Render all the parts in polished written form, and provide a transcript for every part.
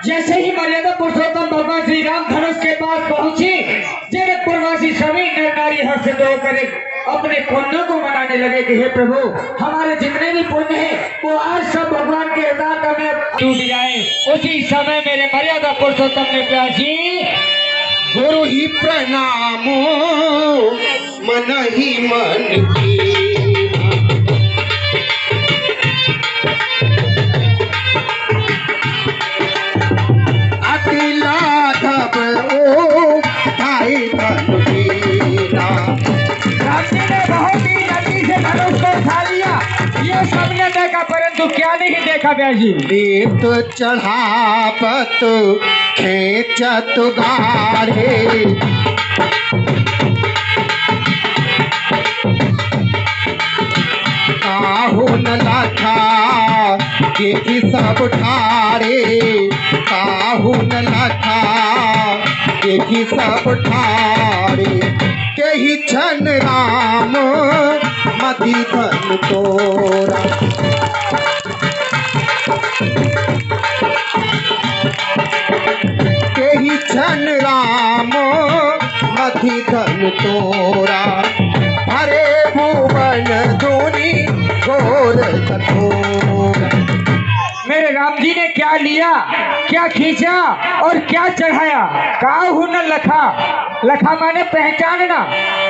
जैसे ही मर्यादा पुरुषोत्तम भगवान श्री राम धनुष के पास पहुंची, जगतपुरवासी सभी नर नारी हर्ष होकर अपने पुण्यों को मनाने लगे कि हे प्रभु, हमारे जितने भी पुण्य हैं वो आज सब भगवान के हृदय में टूट जाए। उसी समय मेरे मर्यादा पुरुषोत्तम ने प्यासी गुरु ही प्रणामो मन ही मन की ये सबने देखा परंतु क्या नहीं देखा ब्याजी? दीप चढ़ापत खेचत गाढ़े काहू न लखा देखी सब ठाड़े काहू न लखा देखी सब ठाड़े कही छन राम मति धन तोरा कही छन राम मति धन तोरा हरे भुवन धोनी घोर कठोर। मेरे राम जी ने क्या लिया, क्या खींचा और क्या चढ़ाया? काहू न लखा, लखा माने पहचानना,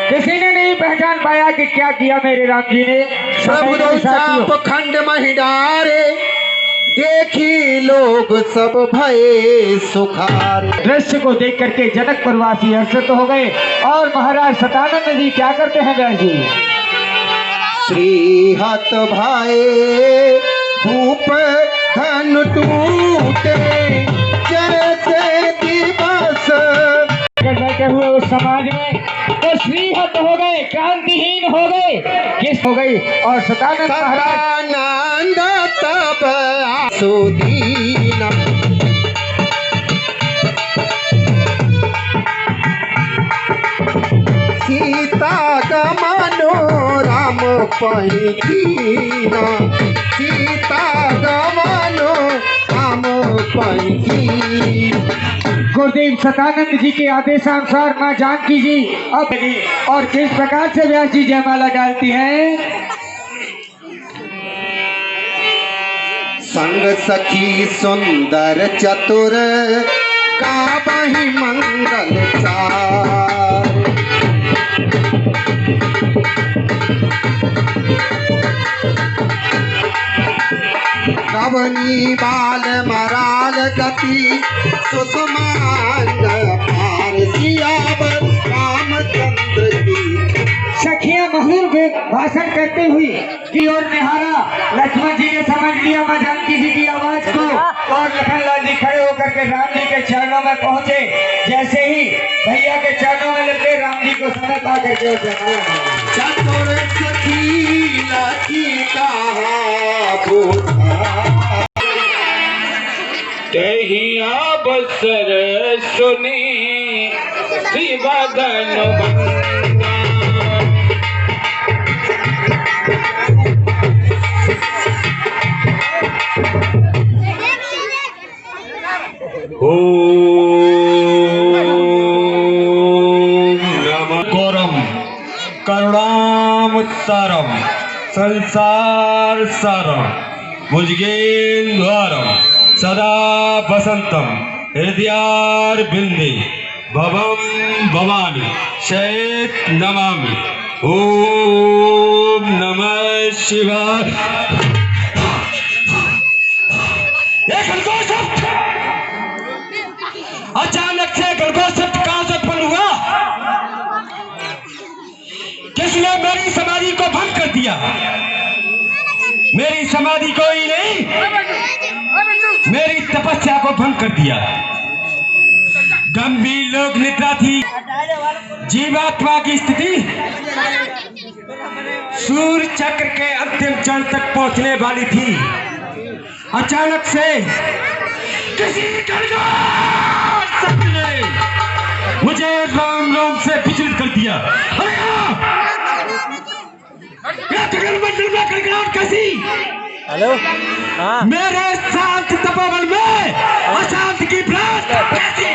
किसी ने नहीं पहचान पाया कि क्या किया मेरे राम जी ने। चाप खंड महिडारे देखी लोग सब भये सुखारे। दृश्य को देख करके जनकपुरवासी हर्षित हो गए। और महाराज सतानंद जी क्या करते हैं व्यास जी? श्री हत भाई धूप धन टूटे जैसे दिवस बैठे हुए उस समाज में तो श्रीहत हो गए, क्रांतिहीन हो गए, किस हो गई। और सदानंद तब आसुदीन सीता गमनो राम पैकीना सीता गमनो राम पैकी। गुरुदेव सतानंद जी के आदेशानुसार मां जानकी जी अब और किस प्रकार से व्यास जी जयमाला डालती हैं? संग सखी सुंदर चतुर गावहि मंगल चार कवनी बाल मराल गति सुषमांग पार सियावर रामचंद्र की। सखिया मधुर भाषण करते हुई की ओर निहारा। लक्ष्मण जी ने समझ लिया मां जानकी जी की आवाज को और लखनलाल जी खड़े होकर के राम जी के चरणों में पहुंचे। जैसे ही भैया के चरणों में लगे राम जी को समय पा करके चतुर सखी लखी कहा कहिया बसर सुनी शिवगन करुणामुत्तरम संसार सारम भुजगेन्द्वारम सदा वसंतम हृदयारविंदे भवम भवानी शयेत नमामि। ओम नमः शिवाय। अचानक से गलगोशत कहां से उत्पन्न हुआ? किसने मेरी समाधि को भंग कर दिया? मेरी समाधि को ही नहीं, मेरी तपस्या को भंग कर दिया। गंभीर लोक निद्रा थी, जीवात्मा की स्थिति सूर्य चक्र के अंतिम चरण तक पहुंचने वाली थी। अचानक से किसी शक्ति ने मुझे राम राम से विचलित कर दिया। कैसी? हेलो हाँ मेरे शांत तपोवन में अशांत की प्रात कैसी?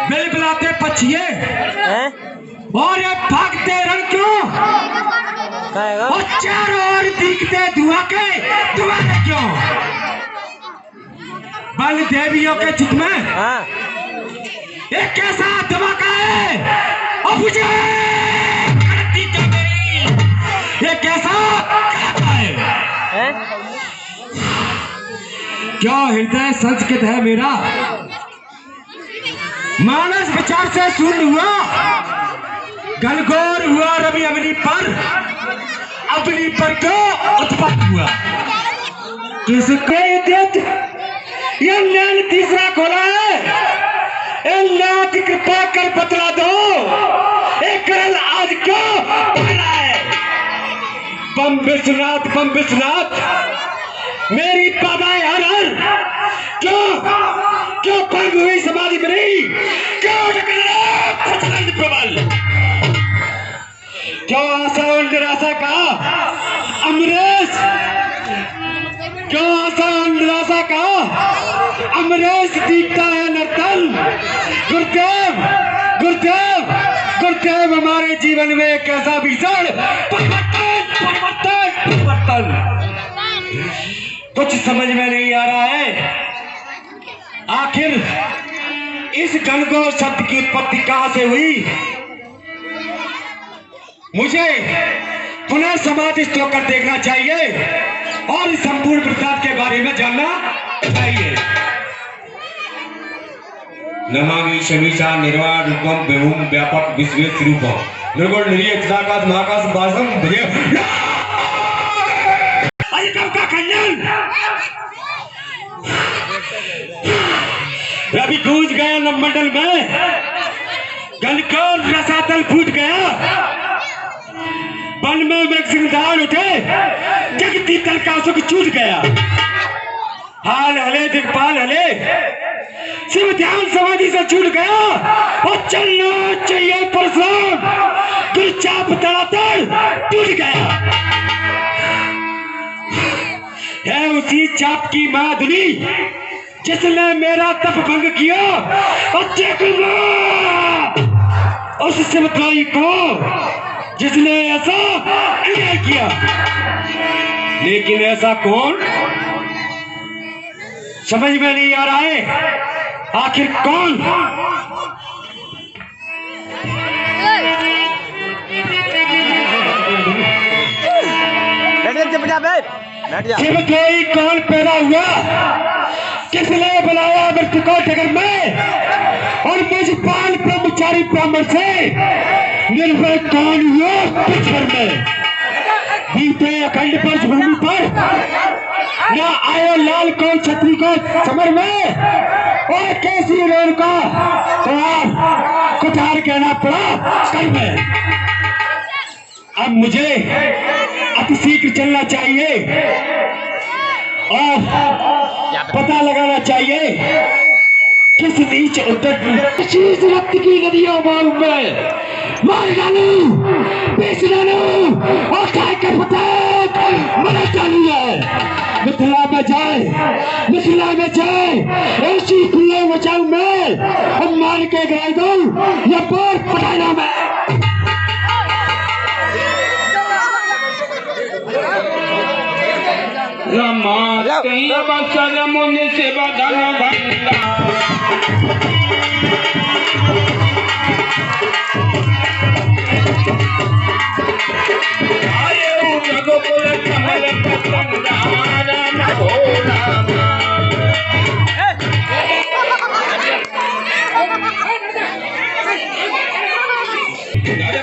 बिलबिलाते पक्षिए हैं और ये भागते रण क्यों? कहेगा और चारों ओर दिखते धुआं क्यों? बल देवियों के चित में हाँ एक कैसा धमाका है? और मुझे करती क्या मेरी? ये कैसा धमाका है? हैं क्या हृदय संस्कृत है मेरा? मानस विचार से शून्य हुआ, गलगोर हुआ रवि अवनी पर क्यों उत्पन्न हुआ? किसके देत ये नैन तीसरा खोला है? नाथ कृपा कर बतला दो, एक करल आज क्यों पहला है? बम विश्वनाथ मेरी बाधाएं हर क्यों भंग हुई समाधि मेरी? क्यों प्रचंड प्रबल? क्यों आशा और निराशा का अमरेश? क्यों आशा और निराशा का अमरेश दिखता है नर्तन? गुरुदेव हमारे जीवन में कैसा भीषण परिवर्तन कुछ समझ में नहीं आ रहा है। आखिर इस गणगौर शब्द की उत्पत्ति कहां से हुई? मुझे पुनः समाधिस्थ होकर देखना चाहिए और इस संपूर्ण वृत्तांत के बारे में जानना चाहिए। नमामि शमीशा निर्वाण रूपम विभुम व्यापक विश्वेश रूपम निर्गुण निर्य चिदाकाश महाकाश भासम भजे अधिकम का खंडन। रवि गूंज गया नवमंडल में, गलकोर रसातल फूट गया, वन में वृक्ष सिंधार उठे, जगती तल का सुख छूट गया। हाल हले दिग्पाल हले, शिव ध्यान समाधि से छूट गया और चलना चाहिए परशुराम, गुरचाप तड़ातड़ टूट गया। है उसी चाप की माधुरी जिसने मेरा तप भंग किया और उस शिवताई को जिसने ऐसा अन्याय किया। लेकिन ऐसा कौन? समझ में नहीं आ रहा है। आखिर कौन? शिवताई कौन पैदा हुआ? किसने बुलाया मृत्यु को डगर में और मुझ पाल ब्रह्मचारी ब्राह्मण से निर्भय कौन हुआ पिछड़ में? बीते अखंड पंच भूमि पर न आयो लाल को छत्री को समर में और कैसी रेल का कुठार कहना पड़ा कर में। अब मुझे अति शीघ्र चलना चाहिए और पता लगाना चाहिए किस नीच उद्दत रक्त की नदियों में मार डालू, बेच डालू और खाए के पतंग मर डालू है। मिथिला में जाए ऐसी खुले बचाऊ में हम मार के गिरा दूं या बोर पटाना में। रमा कहीं बसर मुनि से बदन भंगा आये रघुकुल कमल पतंगार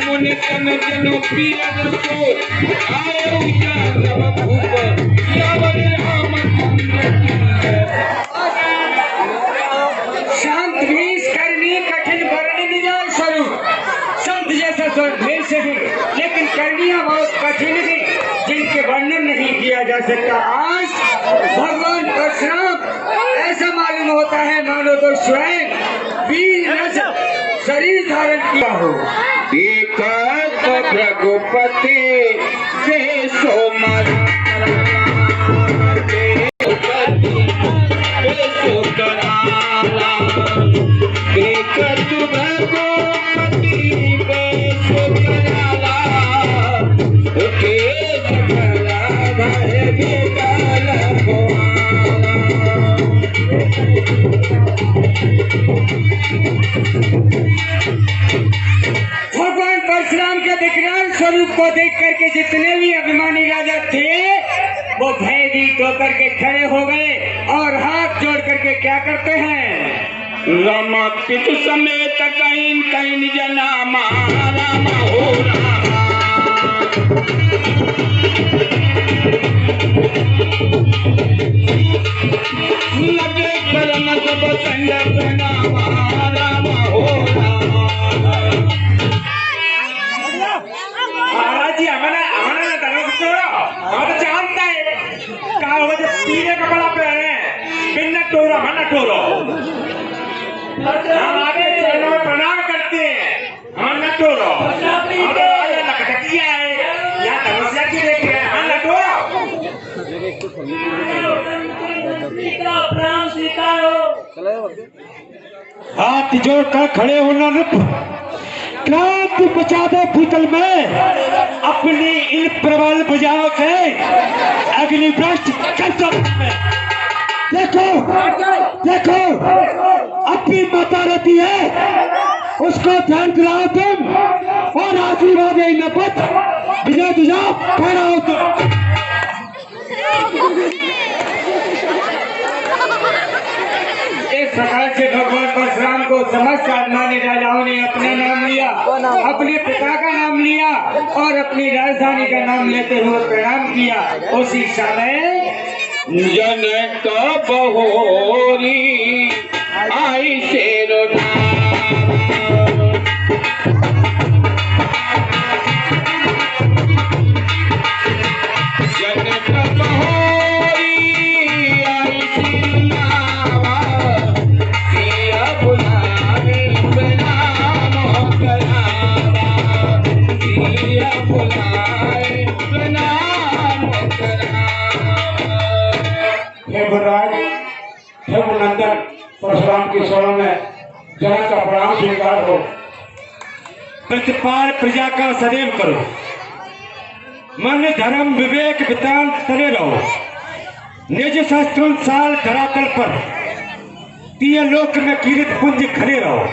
मुनि तन जनो पीर को आये शांत भीष करनी कठिन वर्णि निजान स्वरूप संत जैसा स्वर भेज सके, लेकिन करनियां बहुत कठिन थी जिनके वर्णन नहीं किया जा सकता। आज भगवान परशुराम ऐसा मालूम होता है मानो तो स्वयं वीर रस शरीर धारण किया हो। रघुपति से सोमा भगवान परशुराम के विकराल स्वरूप को देख करके जितने भी अभिमानी राजा थे वो भयभीत होकर के खड़े हो गए और हाथ जोड़ करके क्या करते हैं, रामा पितु समेत कहीं कहीं निज नामा राम हो रामा। लगे करम सब संग नामा राम हो रामा। महाराज जी हमारा हमारा तो जानता है कहा होगा जो पीले कपड़ा पहने बिन टोरा मन टोरो हम आगे चरणों में प्रणाम करते हैं, हम न टोरो लकटकिया है या तमस्या की देख रहे हैं, हम न टोरो। हाथ जोड़कर खड़े होना रूप क्रांति बचा दे भूतल में अपनी इन प्रबल भुजाओं से अग्निभ्रष्ट कर दो। देखो देखो अब भी माता रहती है उसको ध्यान दिलाओ तुम और आशीर्वाद नपत विजय ध्वजा फहराओ तुम। इस प्रकार से भगवान परशुराम को समस्त आदमानी राजाओं ने अपना नाम लिया, अपने पिता का नाम लिया और अपनी राजधानी का नाम लेते हुए प्रणाम किया। उसी समय जनक बहोरी आई शेरो जनक बहोरी आई सिरनावा सिया बुलावे प्रणाम करावा सिया बुलावे प्रणाम करावा। हे गुरुराज, हे गुरुनंदन, परशुराम की शरण में जनक का प्रणाम स्वीकार हो। प्रतिपाल प्रजा का सदैव करो, मन धर्म विवेक वितान तरे रहो। निज शास्त्रानुसार धरातल पर तीय लोक में कीर्त पुंज खड़े रहो।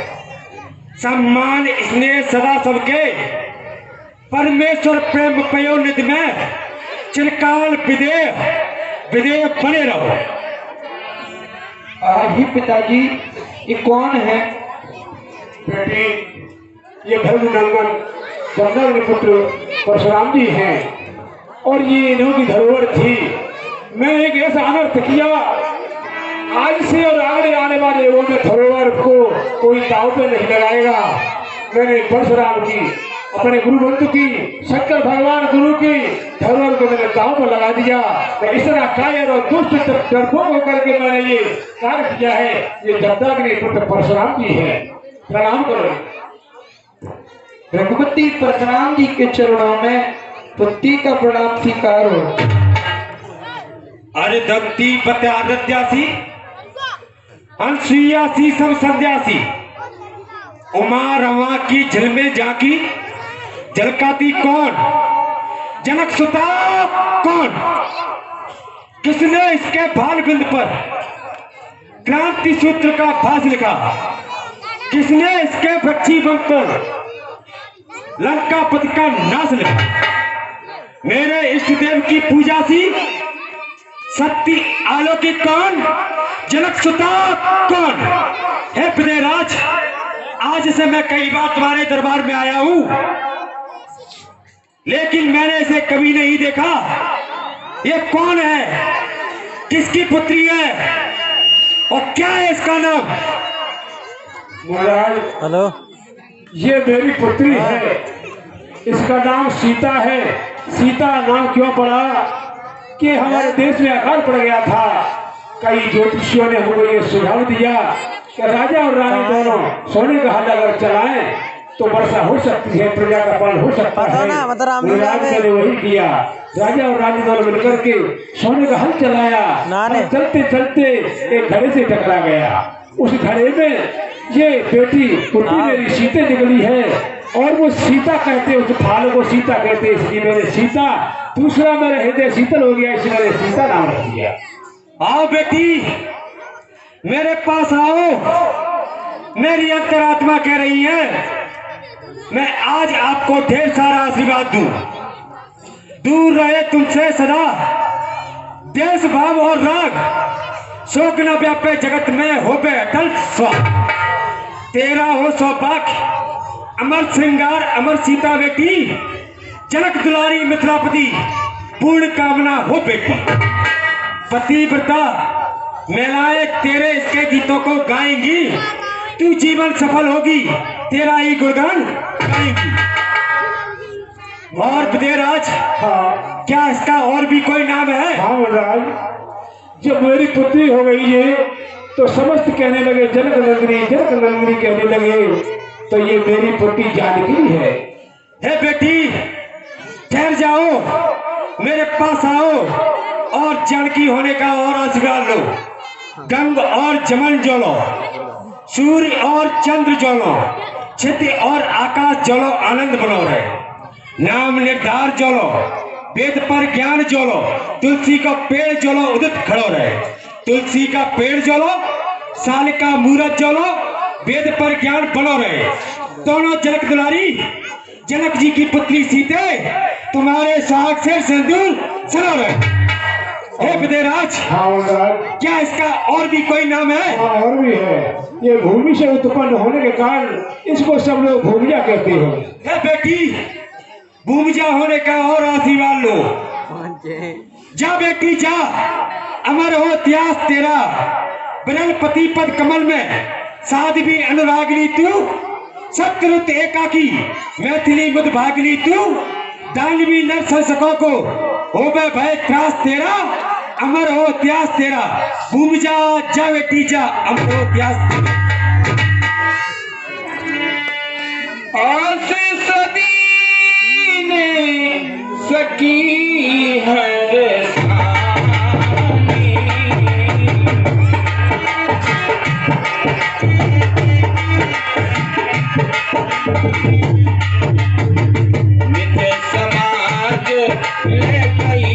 सम्मान स्नेह सदा सबके परमेश्वर प्रेम पयो निधि में चिरकाल विदेह विदेह बने रहो। ही पिताजी ये कौन है? बेटी ये भरगुनंदन जमदग्नि पुत्र परशुराम जी हैं और ये इन्हों की धरोहर थी। मैं एक ऐसा अनर्थ किया, आज से और आगे आने वाले युगों में धरोहर को कोई दाव पे नहीं लगाएगा। मैंने परशुराम की अपने गुरु बंधु की शंकर भगवान गुरु की धरोहर को मैंने दाव पर लगा दिया। मैं इतना कायर और दुष्ट डरपोक होकर के मैंने ये कार्य किया है। ये जमदग्नि पुत्र परशुराम जी है, प्रणाम करो। रघुपति परशुराम जी के चरणों में पुत्री का प्रणाम स्वीकार हो। अरे दत्ती पत्यादत्यासी अनसुईयासी सब संध्यासी उमा रवा की झिल में जाकी झलकाती कौन? जनक सुता कौन? किसने इसके भाल बिंद पर क्रांति सूत्र का भाष लिखा? किसने इसके बच्ची बन पर लंकापति का नाश लिखा? मेरे इष्ट देव की पूजा सी सत्य आलोकित कौन? जनक सुता कौन? हे विजयराज, आज से मैं कई बार तुम्हारे दरबार में आया हूं, लेकिन मैंने इसे कभी नहीं देखा। ये कौन है? किसकी पुत्री है और क्या है इसका नाम? महाराज, हेलो, ये मेरी पुत्री है, इसका नाम सीता है। सीता नाम क्यों पड़ा कि हमारे देश में अकाल पड़ गया था। कई ज्योतिषियों ने हमको ये सुझाव दिया कि राजा और रानी दोनों सोने का हल अगर चलाएं तो वर्षा हो सकती है, प्रजा का पालन हो सकता है। मैंने वही किया। राजा और रानी दोनों मिलकर के सोने का हल चलाया और चलते चलते एक घड़े से टकरा गया। उस घड़े में ये बेटी पुत्री मेरी सीते निकली है और वो सीता कहते, उस फाल को सीता कहते, इसलिए मैंने सीता, दूसरा मेरा हृदय शीतल हो गया, इसलिए मैंने सीता नाम रख दिया। आओ बेटी, मेरे पास आओ। मेरी अंतरात्मा कह रही है मैं आज आपको ढेर सारा आशीर्वाद दूं। दूर रहे तुमसे सदा देश भाव और राग, शोक न व्यापे जगत में हो बे अटल स्वाग। तेरा हो सौभाग्य अमर श्रृंगार अमर सीता बेटी, जनक दुलारी मिथिलापति पूर्ण कामना हो बेटी। पतिव्रता महिलाएं तेरे इसके गीतों को गाएंगी, तू जीवन सफल होगी, तेरा ही गुणगान गाएंगी। और विदेराज, हाँ क्या इसका और भी कोई नाम है? हाँ महाराज, जब मेरी पुत्री हो गई है तो समस्त कहने लगे जनक नंदिनी कहने लगे, तो ये मेरी पुत्री जानकी है। हे बेटी ठहर जाओ, मेरे पास आओ और जानकी होने का और आशीर्वाद लो। गंग और जमन जोलो, सूर्य और चंद्र जोलो, क्षिति और आकाश जोलो, आनंद बनो रहे। नाम निर्धार जोलो, वेद पर ज्ञान जोलो, तुलसी का पेड़ जोलो, उदित खड़ो रहे। तुलसी का पेड़ जोलो, साल का मूरत जोलो, वेद पर ज्ञान बनो रहे। दोनों जनक दुलारी जनक जी की पुत्री सीते तुम्हारे साग से सिंदूर सनो रहे। हे विदेराज, हाँ महाराज, क्या इसका और भी कोई नाम है? हाँ और भी है। ये भूमि से उत्पन्न होने के कारण इसको सब लोग भूमिया कहते हैं। हे बेटी भूमिजा होने का और आशीर्वाद लो। जा बेटी जा, अमर हो इतिहास तेरा। बृहस्पति पद कमल में साध्वी अनुरागिनी तू, सत्यरुत एकाकी मैथिली मुद भागिनी तू। दानवी नर संसकों को हो भय त्रास तेरा, अमर हो इतिहास तेरा। भूमिजा जा बेटी जा, अमर हो इतिहास तेरा। आशीष दीने सकी हर सानी, नित्य समाज ले गई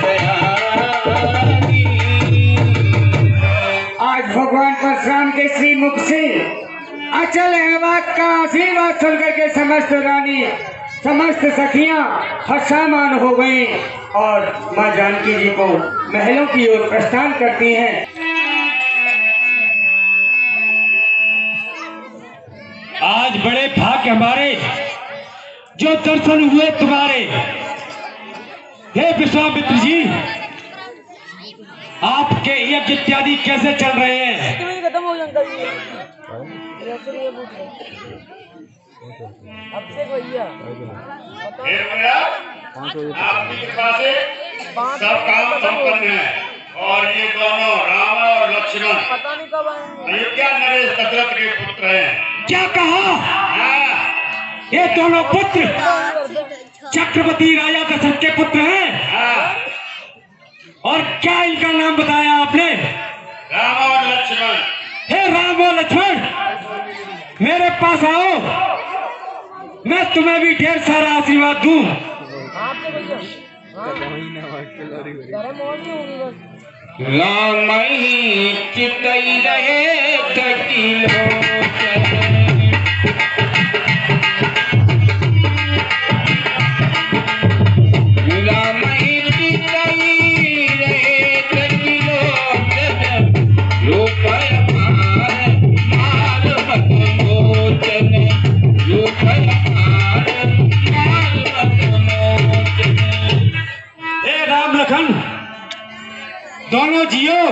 सयानी। आज भगवान परशुराम के श्री मुख से अचल हेमंत का आशीर्वाद सुनकर के समस्त रानी समस्त सखियां हर्षामान हो गई और मां जानकी जी को महलों की ओर प्रस्थान करती हैं। आज बड़े भाग्य हमारे जो दर्शन हुए तुम्हारे। हे विश्वामित्र जी, आपके यज्ञ इत्यादि कैसे चल रहे हैं? खत्म हो जाएगा ये पूछ रहे अब से भैया आपकी कृपा से सब काम संपन्न है और ये दोनों राम और लक्ष्मण पता नहीं कब आएंगे। अयोध्या नरेश दशरथ के पुत्र हैं। क्या कहा? हाँ, ये दोनों पुत्र चक्रवर्ती राजा दशरथ के पुत्र हैं। हाँ, और क्या इनका नाम बताया आपने? राम और लक्ष्मण। हे राम और लक्ष्मण, मेरे पास आओ, मैं तुम्हें भी ढेर सारा आशीर्वाद दूं। आपके भैया मोहन नहीं होगी बस। राम ही चितई रहे थकिलो राम ही चितई रहे थकिलो लोकय मार मत मोचन लोकय मार मत मोचन। हे राम लखन दोनों जियो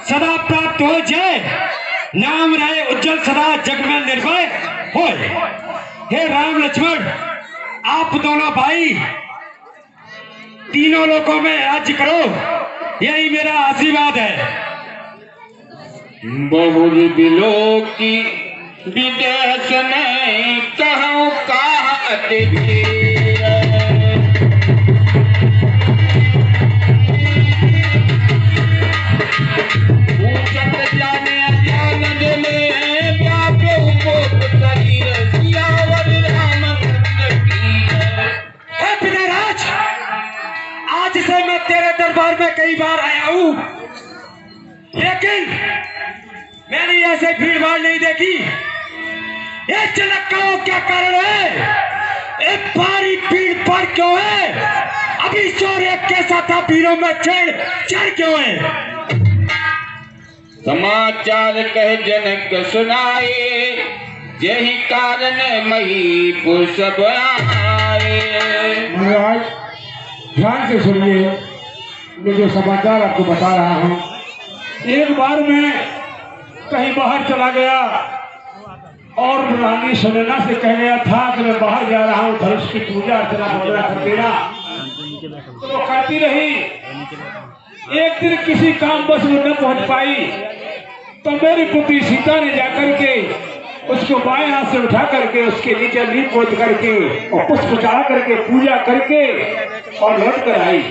सदा प्राप्त हो जय, नाम रहे उज्जवल सदा जग में निर्भय हो। हे राम लक्ष्मण, आप दोनों भाई तीनों लोकों में राज्य करो, यही मेरा आशीर्वाद है। बहुरी बिलो की विदेश में कहूँ कहत आज से मैं तेरे दरबार में कई बार आया हूँ, लेकिन मैंने ऐसे भीड़ भाड़ नहीं देखी। ये चलक्काओं क्या कारण है? एक भारी भीड़ भाड़ क्यों है? अभी चोर एक कैसा था, भीड़ों में चढ़ क्यों है? समाचार कह जनक सुनाए, यही कारण महीपुर सब आए। महाराज ध्यान से सुनिए, मैं जो समाचार आपको बता रहा हूँ। एक बार मैं कहीं बाहर चला गया और रानी सुनैना से कह गया था कि मैं बाहर जा रहा हूँ, धनुष की पूजा अर्चना वगैरह कर देना। तो वो करती रही। एक दिन किसी काम बस वो न पहुंच पाई, तो मेरी पुत्री सीता ने जाकर के उसको बाएं हाथ से उठा करके उसके नीचे लीप पोत करके और पुष्प चढ़ा करके पूजा करके और लौट कर आई।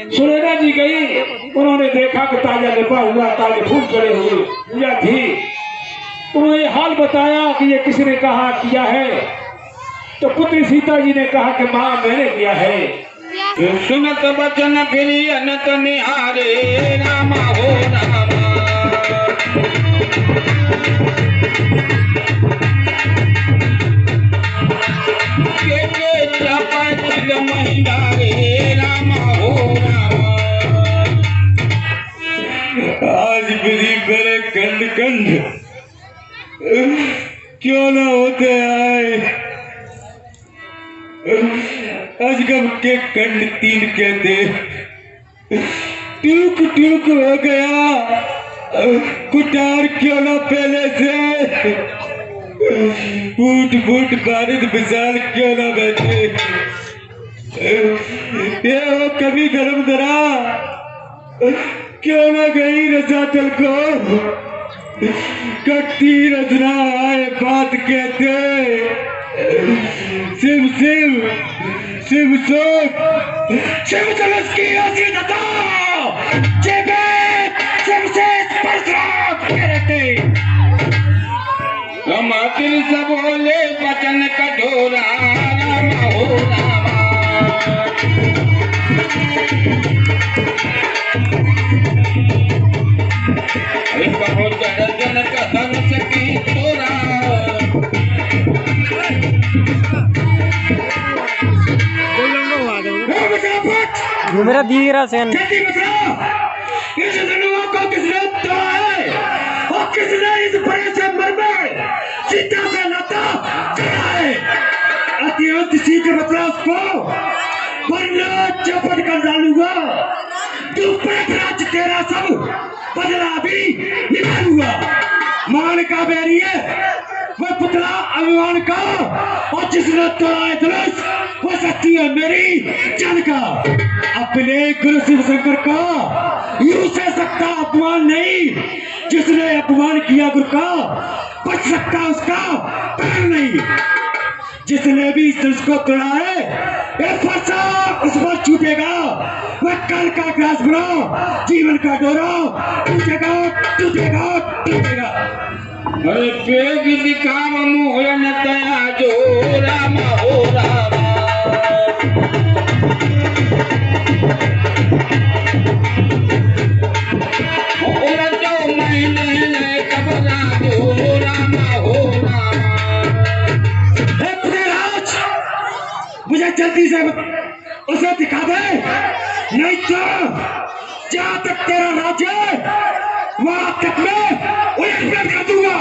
सुनैना जी गई, उन्होंने देखा कि ताजा लिपा हुआ, ताजे फूल चढ़े हुए पूजा थी। उन्होंने ये हाल बताया कि ये किसने कहा किया है। तो पुत्री सीता जी ने कहा कि माँ मैंने किया है। सुनत बचन फिर अनत निहारे, रामा हो रामा। के चपचिल महिंदारे, रामा हो रामा। आज मेरी मेरे कंड कंड क्यों ना होते आए। अजगब के कंड तीन के थे, टूक टूक हो गया। कुटार क्यों ना पहले से, फूट फूट बारिश विशाल क्यों ना बैठे। ये हो कभी धर्म धरा, क्यों ना गई रसातल को। कटती रचना आए बात कहते, शिव शिव शिव सोच शिव धनुष की असली दता, शिव से स्पर्श करते। हम आखिर सब बोले बचन कठोरा, रामा हो रामा। कहो जन का धनुष की तोरा। मेरा दीरा सेन इस धनुआ को किसने तोड़ा है और किसने इस बड़े से मरमर सीता से नाता जोड़ा है? अत्यंत शीघ्र बता उसको, वरना चौपट कर डालूंगा। तू राज तेरा सब बदला भी निकालूंगा। मान का बैरी है वो पुतला अभिमान का, और जिसने तोड़ा है धनुष वो शक्ति है मेरी जान का। अपने गुरु शिव शंकर का यूं से सकता अपमान नहीं, जिसने अपमान किया गुरु का बच सकता उसका पैर नहीं। जिसने भी इस धनुष को तोड़ा है एक फरसा उस पर छूटेगा। वह कल का ग्रास बनो, जीवन का डोरा टूटेगा टूटेगा टूटेगा। अरे पेग दिखाव मुँह न तया जो, रामा हो रामा। जो मैंने कबरा जो, रामा हो रामा। मुझे जल्दी से उसे दिखा दे, नहीं तो जहाँ तक तेरा राज्य वहां तक मैं उलट कर दूंगा।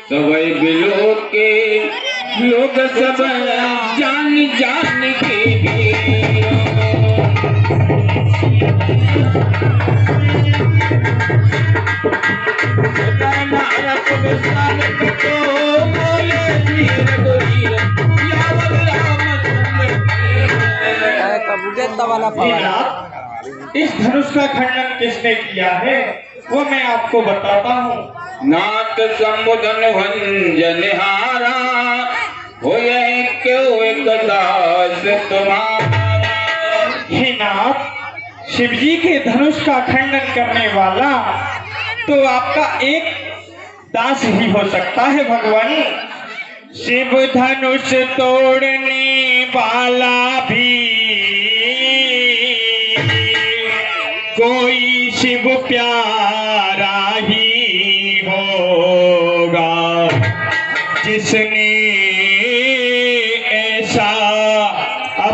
सवै बिलो के लोग सब जान जान के भी। इस धनुष का खंडन किसने किया है वो मैं आपको बताता हूँ। नाथ संबोधन भंजनहारा हो क्यों एक दास तुम्हारा। हे नाथ, शिव जी के धनुष का खंडन करने वाला तो आपका एक दास ही हो सकता है भगवान। शिव धनुष तोड़ने वाला भी कोई शिव प्यार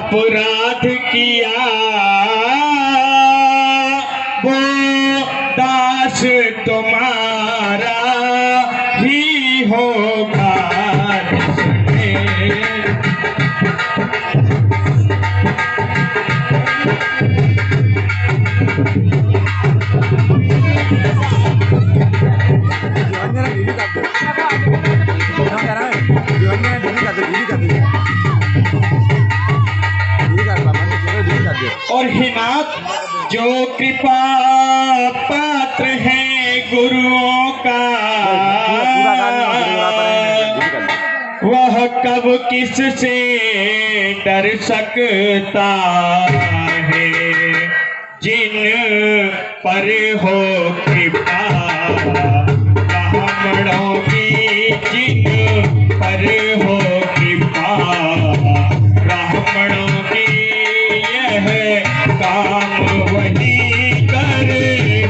अपराध किया वो दास तुम्हारा ही होगा और हिमात जो कृपा पात्र है गुरुओं का वह कब किससे डर सकता है जिन पर हो कृपा ब्राह्मणों की जिन पर हो कृपा ब्राह्मणों की यह काम वही कर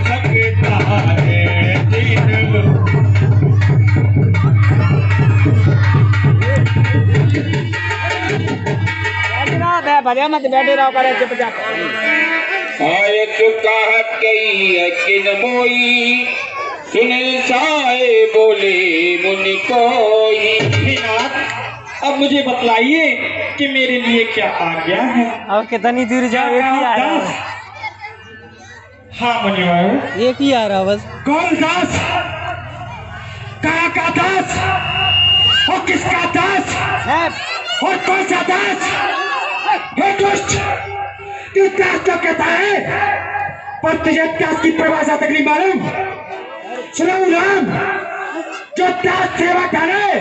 सकता है जिन भैया मत बैठे रहो करे चुपचाप। आयत कहत कई किन मोई सुनिल साए बोले मुनि कोई। अब मुझे बतलाइए कि मेरे लिए क्या आज्ञा है। अब कितनी दूर जाओ, एक ही आ रहा है। हाँ मुनिवर, एक ही आ रहा बस। कौन दास? कहाँ का दास? और किसका दास? और कौन सा दास? हे दुष्ट, तू दास तो कहता है, पर तुझे दास की परिभाषा तक नहीं मालूम। सुनो राम, जो दास सेवा करे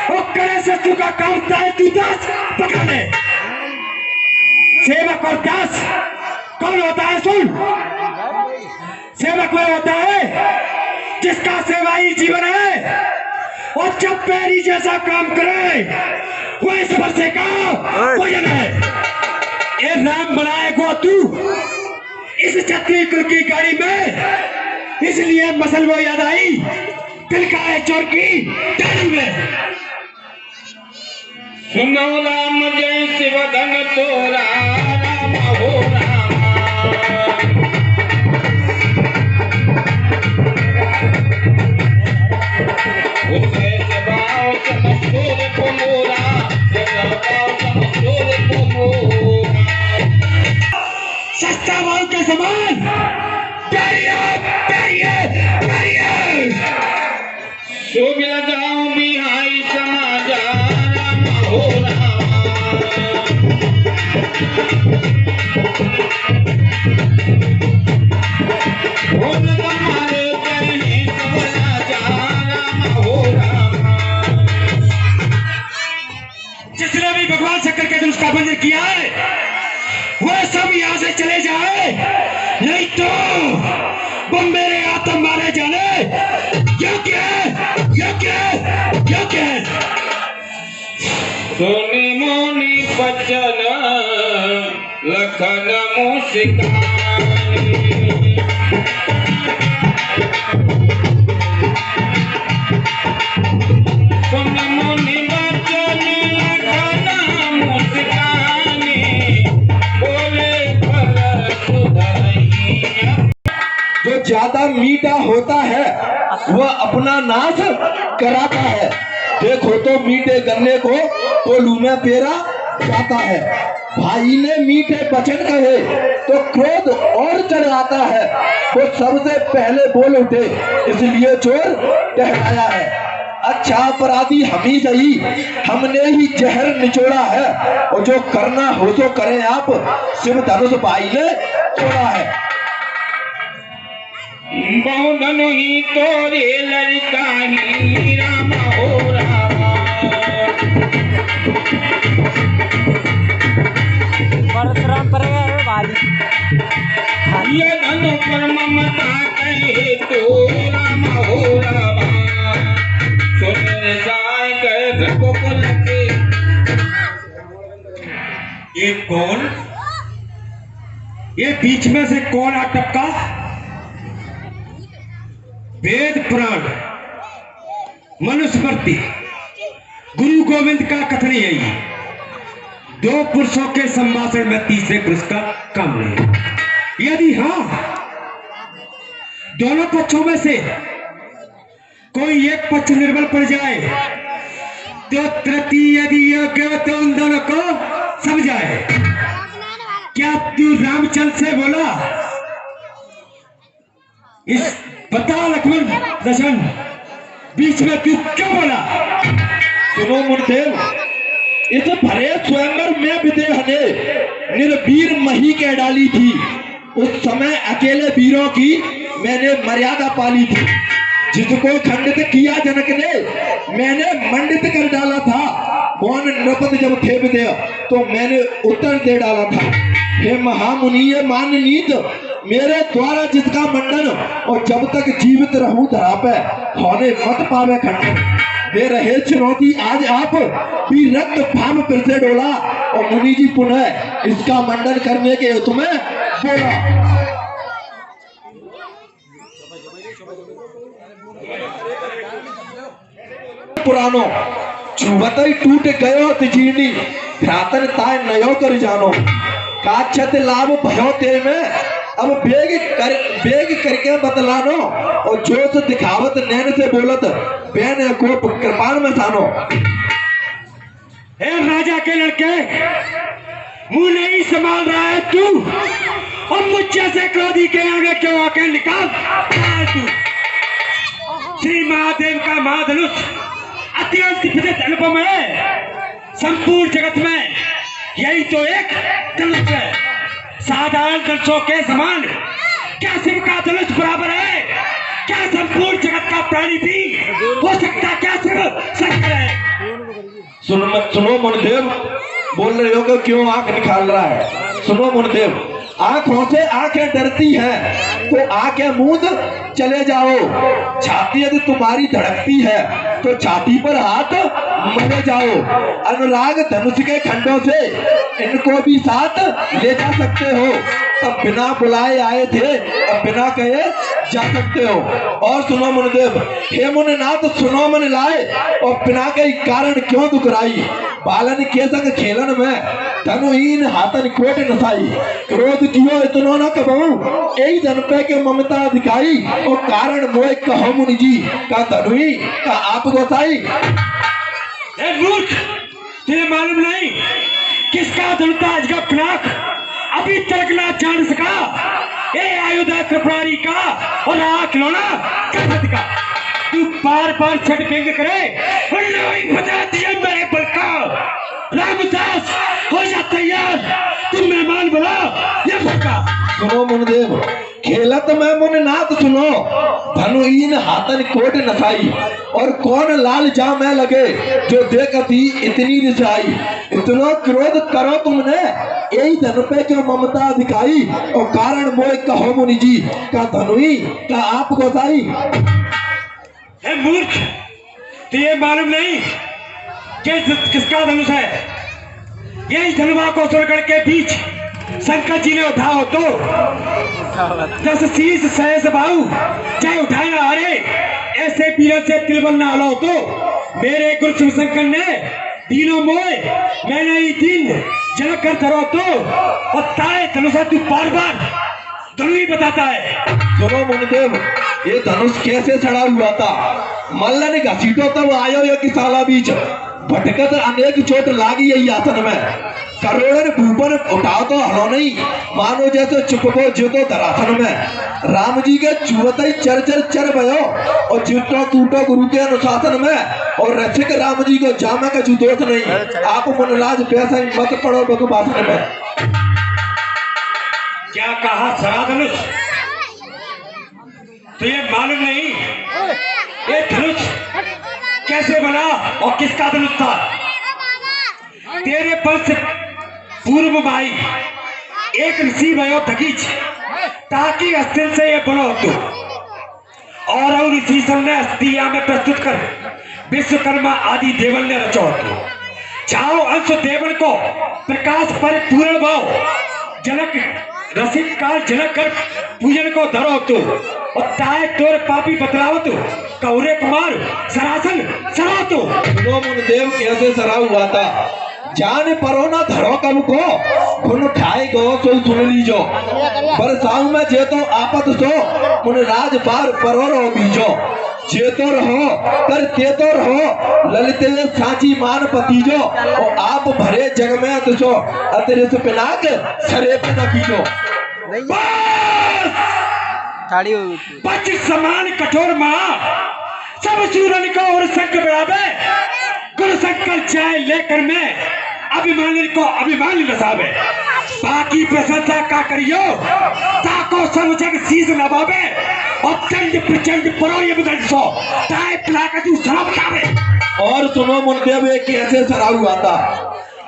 वो करे से तू का काम होता है, तू दास पकड़े। सेवक और दास कौन होता है? सुन, सेवक वह होता है जिसका सेवा ही जीवन है और जब पैरी जैसा काम करे वो इस वर्षे का भोजन है। ये राम बनाएगा तू इस क्षत्रिय कुल की गाड़ी में, इसलिए मसल वो याद आई तिलकाए चोर की डाली में। सुनो राम जय शिव धन तोरा राम हो रामा। उसे जबाओ समस्तोर को मोरा, जबाओ समस्तोर को मोरा। सस्ता भाव के समान शुभ लगाओ बिहाई समाजा राम हो रामा। भोज तुम्हारे चरणी सबला जा राम हो रामा। जिसने भी भगवान शंकर के धनुष का बंधन किया है वह सब यहाँ से चले जाए, नहीं तो वो मेरे आत्म मारे जाने योग्य है। सुनी मोनी बचन लखन मुस्कानी। सुनी मोनी बचन लखन मुस्कानी, बोले भरत सुधरैया। जो ज्यादा मीठा होता है वह अपना नाश कराता है। देखो तो मीठे गन्ने को कोलू में पेरा जाता है। भाई ने मीठे वचन कहे तो क्रोध और चढ़ आता है। वो सबसे पहले बोल उठे इसलिए चोर टहराया है। अच्छा अपराधी हम ही सही, हमने ही जहर निचोड़ा है और जो करना हो तो करें आप, शिव धनुष भाई ने छोड़ा है। बहुधन ही तोरे लड़का ही राम हो रामा। परशुराम पड़ेगा रे भारी। ये धन पर ममता कहे तो राम हो रामा। सुन जाए गए गोकुल के। ये कौन? ये बीच में से कौन आ टपका? वेद पुराण मनुस्मृति गुरु गोविंद का कथन यही, दो पुरुषों के संभाषण में तीसरे पुरुष का काम नहीं। यदि हाँ, दोनों पक्षों में से कोई एक पक्ष निर्बल पड़ जाए तो तृतीय यदि योग्य हो तो उन दोनों को समझाए। क्या तू रामचंद्र से बोला? इस बता लक्ष्मण दशरथ, बीच में तू क्यों बोला? सुनो मुनदेव, इस भरे स्वयंवर में विदेह ने निर्वीर मही के डाली थी। उस समय अकेले वीरों की मैंने मर्यादा पाली थी। जिसको खंडित किया जनक ने मैंने मंडित कर डाला था। कौन नृपत जब थे विदेह तो मैंने उत्तर दे डाला था। हे महामुनीय माननीत, मेरे द्वारा जिसका मंडन और जब तक जीवित रहूं धरा पे होने मत पावे खंडन। दे रहे चुनौती आज आप भी रक्त भाम फिर से डोला और मुनि जी पुनः इसका मंडन करने के हेतु में बोला। पुरानो छुवत टूट गयो तिजीनी ध्यातन ताय नयो कर जानो। काक्षत लाभ भयो ते में अब बेग करके बतलानो और जोश दिखावत नैन से बोलत बैन को कृपान में सानो। हे राजा के लड़के, मुंह नहीं संभाल रहा है तू और मुझसे से क्रोधी के आगे क्यों आके निकाल तू। श्री महादेव का महाधनुष अत्यंत विदित अनुपम है। संपूर्ण जगत में यही तो एक धनुष है। साधारण धनुषों के समान क्या शिव का धनुष बराबर है? क्या संपूर्ण जगत का प्राणी भी हो सकता? क्या शिव शंकर है? सुनो मुनदेव, बोल रहे हो कि क्यों आंख निकाल रहा है? सुनो मुनदेव, आंखों से आंखें डरती हैं तो आंखें मूंद चले जाओ। छाती यदि तुम्हारी धड़कती है तो छाती पर हाथ मरे जाओ। अनुराग धनुष के खंडों से इनको भी साथ ले जा सकते हो। तब बिना बुलाए आए थे, अब बिना कहे जा सकते हो। और सुनो मुनदेव, हे मुनिनाथ सुनो मन लाए और बिना के कारण क्यों दुखराई। बालन के संग खेलन में धनुहीन हाथन कोट नसाई। क्रोध कियो इतनो न कबहू एक जन पे के ममता दिखाई। और कारण मोह कहो मुनि जी का धनुही का आप गोसाई। मूर्ख, तुझे मालूम नहीं किसका धनुताज का पिनाक अभी तक ना जान सका। ये आयुध त्रिपुरारी का और आंख लोना कसत का। तू बार बार छठ व्यंग करे और नहीं बता दिया मेरे बल का। रामदास हो जा तैयार, तुम मेहमान बना ये भक्का। सुनो मुनदेव, खेलत में मुनिनाथ सुनो धनुहीन हाथन कोट नसाई। और कौन लाल जा में लगे जो देखती इतनी रिसाई। इतना क्रोध करो तुमने यही धन पे क्यों ममता दिखाई। और कारण मोह कहो मुनि जी का धनुही का आप गोसाई। हे मूर्ख, तुझे मालूम नहीं कि किसका धनुष है? यही धनुआ को सुरगढ़ के बीच शंकर जी ने उठाओ तो 10 शीश सहस बाहु चाहे उठाए ना हारे। ऐसे पीर से तिलबल ना हलाओ तो मेरे गुरु शिव शंकर ने दीनों मोए मैंने ही दिन जल कर धरो तो। और तारे धनुषा तू बार बार धनु ही बताता है। सुनो मुनिदेव, ये धनुष कैसे चढ़ा हुआ था? मल्ल ने घसीटो तब आयो ये किसाला बीच भटकत अनेक चोट लागी यही आसन में। करोड़न भूपन उठाओ तो हलो नहीं मानो जैसे चुपको जितो धरासन में। राम जी के चुवत चर चर चर भयो और जितो टूटो गुरु के अनुशासन में। और रसिक राम जी को जामा का जुदोष नहीं। आप मनलाज पैसा मत पड़ो बकवासन में। क्या कहा सरा धनुष? तो ये मालूम नहीं ये धनुष कैसे बना और किसका धनुष था? तेरे पर से पूर्व भाई एक ऋषि भयो दगीच ताकि अस्तिन से ये बनो तो। और ऋषि सब ने अस्तिया में प्रस्तुत कर विश्वकर्मा आदि देवल ने रचो तो। चाहो अंश देवन को प्रकाश पर पूर्ण भाव जनक रसिक काल जनक कर पूजन को धरो तो। और ताए तोर पापी बतलाओ तो कौरे कुमार सरासन सरा तो। सुनो मुनिदेव कैसे सरा हुआ था? जान परो ना धरो कब को खुन खाए गो तो सुन लीजो बरसाऊ में जे तो आपत सो मुन राज बार परो रो बीजो जे तो रहो कर ते तो रहो ललित साची मान पतीजो और आप भरे जग में तुसो अतरे से पिनाक सरे पे न कीजो बच समान कठोर माँ सब सूरन को और संग बढ़ावे गुरु संकल जाए लेकर मैं अभिमानी को अभिमान नसावे बाकी प्रशंसा का करियो ताको सब जग शीश नवावे और चंड प्रचंड परो ये बदलसो ताए पिला का तू शराब खावे। और सुनो मुनदेव एक ऐसे सराऊ आता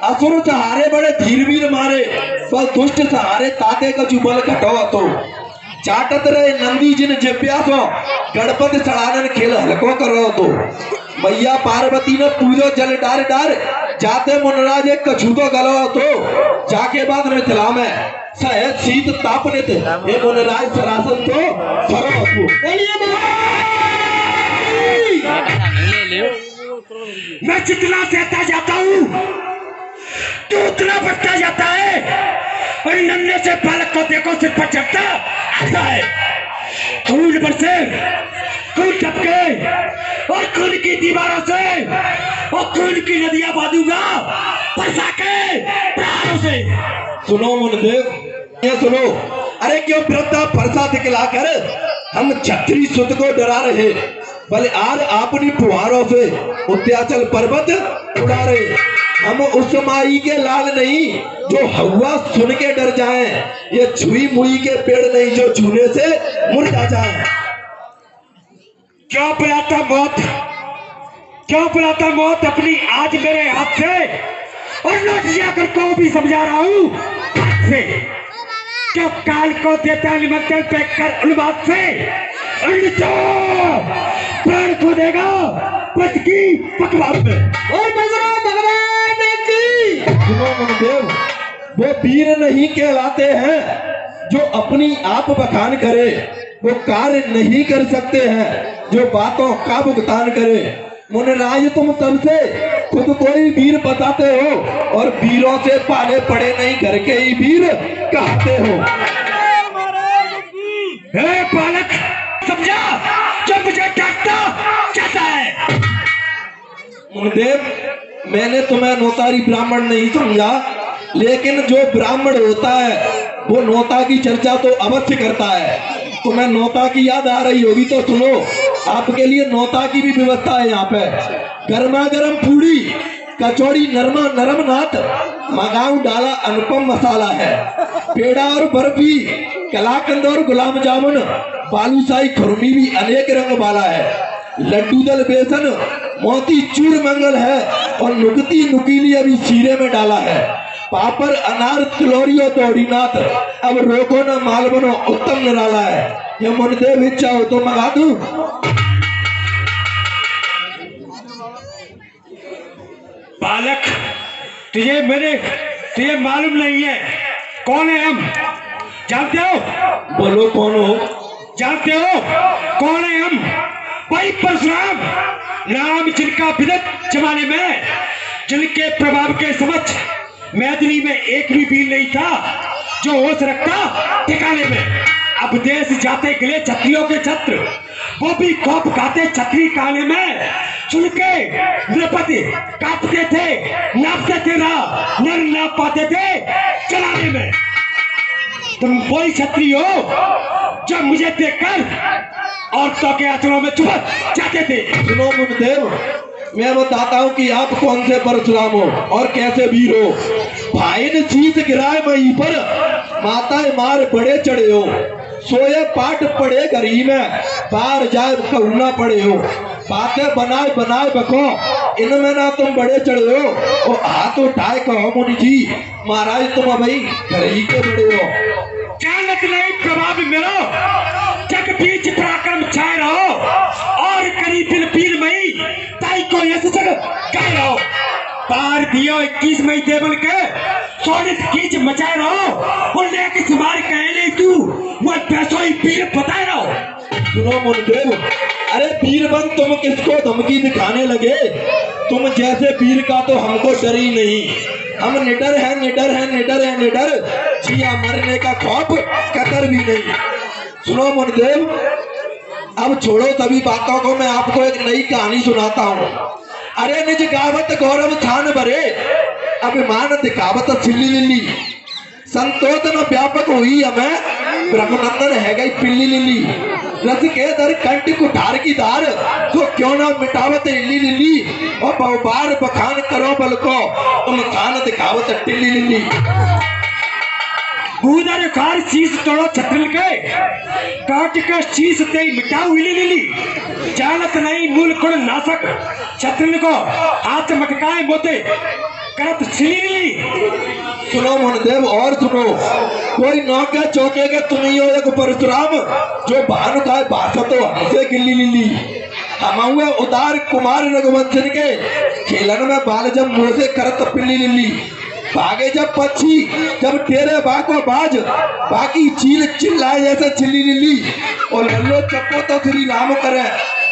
असुर सहारे बड़े धीर वीर मारे पर दुष्ट सहारे ताते का जुबल घटो तो चाटत रहे नंदी जिन जिप्यासो गणपति सड़ानन खेल हल्को करो तो मैया पार्वती ने पूजो जल डार डार जाते मुनराज एक कछूतो गलो तो जाके बाद मिथिला में सहज शीत तापने थे ये मुनराज सरासन तो सरो तो मैं जितना सहता जाता हूँ तू उतना बढ़ता जाता है और नन्हे से बालक को देखो सिर पर चढ़ता आता है खून बरसे खून टपके और खून की दीवारों से और खून की नदियां बांधूंगा बरसा के प्राणों से। सुनो मुनदेव ये सुनो अरे क्यों वृद्धा फरसा दिखलाकर हम छत्री सुत को डरा रहे भले आज अपनी फुहारों से उत्याचल पर्वत उड़ा रहे हम उस माई के लाल नहीं जो हवा सुन के डर जाए ये छुई मुई के पेड़ नहीं जो छूने से मुरझा जाए। क्यों बुलाता मौत अपनी आज मेरे हाथ से और लौट जाकर को भी समझा रहा हूँ हाथ से क्यों काल को देता निमंत्रण पे कर उन्माद से प्राण खो देगा पद की पकवान में और भगवान की सुनो मुनदेव वो वीर नहीं कहलाते हैं जो अपनी आप बखान करे वो कार्य नहीं कर सकते हैं जो बातों का भुगतान करे मुनराज तुम तब से खुद कोई वीर बताते हो और वीरों से पाले पड़े नहीं घर के ही वीर कहते हो। हे बालक समझा जो मुझे डांटता चाहता है। मुनदेव मैंने तुम्हें नौतारी ब्राह्मण नहीं समझा लेकिन जो ब्राह्मण होता है वो नौता की चर्चा तो अवश्य करता है। तुम्हें नौता की याद आ रही होगी तो सुनो आपके लिए नौता की भी व्यवस्था है यहाँ पे गर्मा गर्म पूड़ी कचौड़ी नरमा नरम नाथ मगाऊ डाला अनुपम मसाला है पेड़ा और बर्फी कलाकंद और गुलाब जामुन बालूशाही खुरमी भी अनेक रंग वाला है लड्डू दल बेसन मोती चूर मंगल है और नुकती नुकीली अभी शीरे में डाला है पापड़ अनार तिलोरी और दौड़ीनाथ अब रोको न माल बनो उत्तम निराला है ये मुनदेव इच्छा हो तो मंगा दूं। बालक तुझे मालूम नहीं है कौन है हम जानते हो? बोलो कौन हो? जानते हो कौन है हम? भाई परशुराम नाम जिनका विदत जमाने में जिनके प्रभाव के समक्ष मैथिली में एक भी वीर नहीं था जो होश रखता ठिकाने में। अब देश जाते के लिए छत्रियों के छत्र वो भी खौफ खाते छतरी काने में सुन के नृपति कांपते थे नापते थे नर नाप पाते थे चलाने में। तुम वही छत्री हो जो मुझे देखकर औरतों के आंचलों में चुप जाते थे। सुनो मुनदेव मैं बताता हूँ कि आप कौन से परशुराम हो और कैसे वीर हो। भाई ने शीश गिराए वहीं पर माता मार बड़े चढ़े हो सोए पाठ पड़े गरी में बाहर जाए कहना पड़े हो बातें बनाए बनाए बको इनमें ना तुम बड़े चढ़े हो और हाथ उठाए कहो मुनि जी महाराज तुम भाई घर ही के बड़े हो। जानत नहीं प्रभाव मेरो जग बीच पराक्रम छाए रहो और करी दिल पीर मई ताई को ऐसे जग गाए रहो पार दियो 21 मई देवल के सोनित कीच मचाए रहो और लेके सिमार कहने तू वो पैसों ही पीर बताए रहो। सुनो मुनदेव, अरे वीरबन तुम किसको धमकी दिखाने लगे? तुम जैसे वीर का तो हमको डर ही नहीं। हम निडर हैं, निडर हैं, निडर हैं, निडर, जिया मरने का खौफ कतर भी नहीं। सुनो मुनदेव, अब छोड़ो सभी बातों को, मैं आपको एक नई कहानी सुनाता हूँ। अरे निज गावत गौरव थान भरे, अभिमान दिखावत छिल्ली लिल्ली, संतोष न व्यापक हुई हमें, ब्रह्मनंदन है गई पिल्ली लिल्ली, रस के दर कंठ कुठार की धार, तो क्यों ना मिटावत इल्ली लिल्ली, और बहुबार बखान करो बल को, तुम खान दिखावत टिल्ली लिल्ली। बूदर कार शीश तोड़ो छत्रिल के, काट के शीश ते मिटाओ हिली लिली, जानत नहीं मूल कुल नासक, छत्रिल को हाथ मटकाए बोते करत छिली लिली। सुनो मुनदेव और सुनो, कोई नौके चौके के तुम ही हो एक परशुराम, जो भानु का भाषा तो हमसे गिल्ली लिली। हम हुए उदार कुमार रघुवंशन के, खेलन में बाल जब मुंह से करत पिल्ली लिली, भागे जब पक्षी, जब तेरे बाको बाज, बाकी चील चिल्लाए जैसे चिल्ली लिली, और लल्लो चप्पो तो श्री राम करे,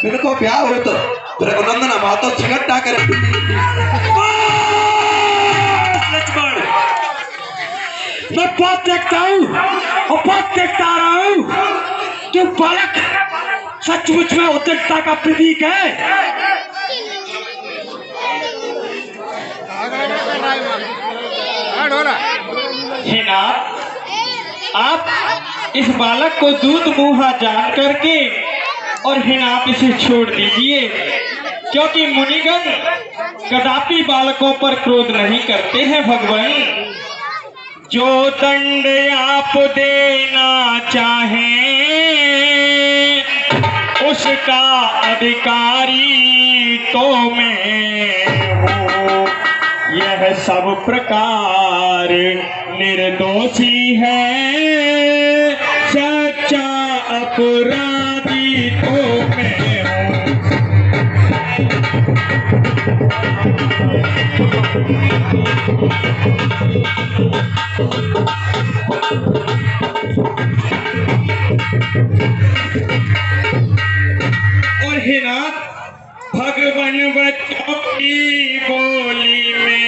इनको ब्याह हो तो रघुनंदन हम तो छिगट्टा करे पिल्ली लिली। मैं बहुत देखता हूँ और बहुत देखता आ रहा हूँ, तू बालक सचमुच में उद्दंडता का प्रतीक है। हिना, आप इस बालक को दूध मुहा जान करके और हिना आप इसे छोड़ दीजिए, क्योंकि मुनिगण कदापि बालकों पर क्रोध नहीं करते हैं भगवान। जो दंड आप देना चाहें उसका अधिकारी तो मैं हूँ, यह सब प्रकार निर्दोषी है, सच्चा अपराधी तो मैं हूँ। और हिना, भगवान बच्चों की बोली में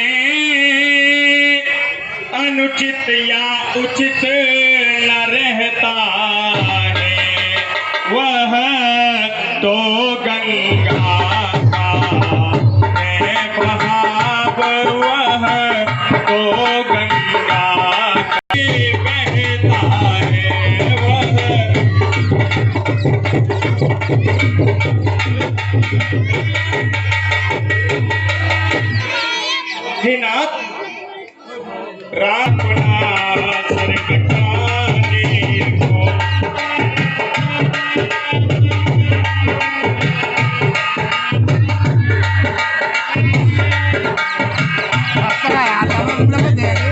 अनुचित या उचित न रहता है, वह तो गंगा का है बहाव, वह तो गंगा के बहता है, वह हिना, रापना सर कटाने को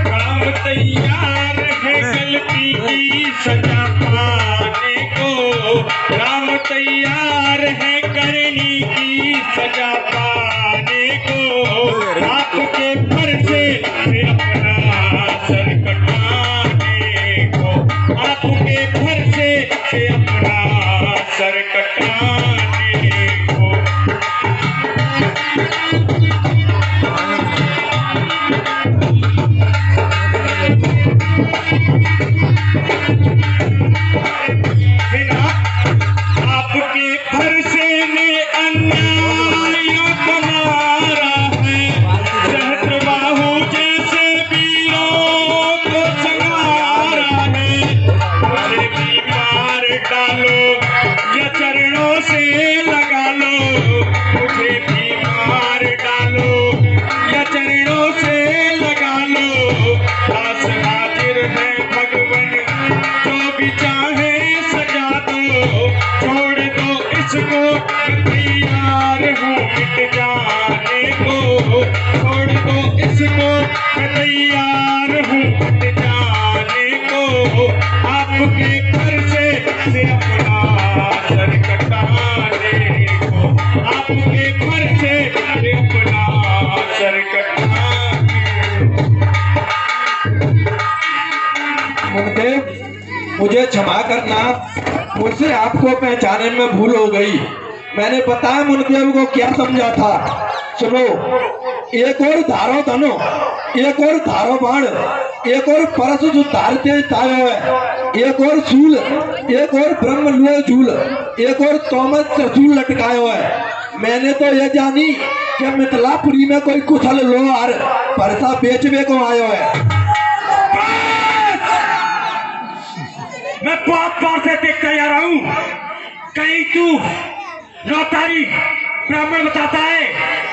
काम तैयार है गलती की सजा पाने को, काम तैयार है करनी की सजा पाने को, आपके फर से अपना सर कटाने को, आपके फर से अपना सर कटाने को। आपके फर से ने अन्याय को मारा है, सहस्त्रबाहु जैसे वीरों को संहारा है, मुझे भी मार डालो या चरणों से लगा लो, मुझे भी मार डालो या चरणों से लगा लो, दास हाजिर है भगवान जो भी चाहे सजा दो, छोड़ दो इसको तैयार हूँ मिट जाने को, छोड़ दो इसको तैयार हूँ मिट जाने को, आपके घर से अपना सर कटाने को, आपके घर से अपना सर कटाने को। मुझे क्षमा करना, मुझसे आपको पहचानने में भूल हो गई। मैंने बताया मुनिदेव को क्या समझा था। सुनो, एक और धारो धनो, एक और धारो बाण, एक और परस जो धारते तायो है, एक और शूल, एक और ब्रह्म लुए झूल, एक और तोमत त्रिशूल लटकायो है। मैंने तो ये जानी कि मिथिलापुरी में कोई कुशल लोहार परसा बेचने को आयो है। मैं बहुत बार से देखता जा रहा हूँ, कहीं तू नौतारी ब्राह्मण बताता है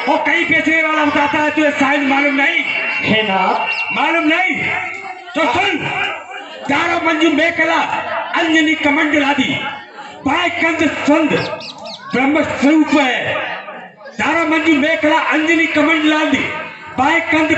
और कहीं बेचने वाला बताता है। तुझे शायद मालूम नहीं है ना? मालूम नहीं तो सुन, चारों मंजू मेखला अंजनी कमंडलादि बाय कंद संद ब्रह्म स्वरूप है। चारों मंजू मेखला अंजनी कमंडलादि बाय कंद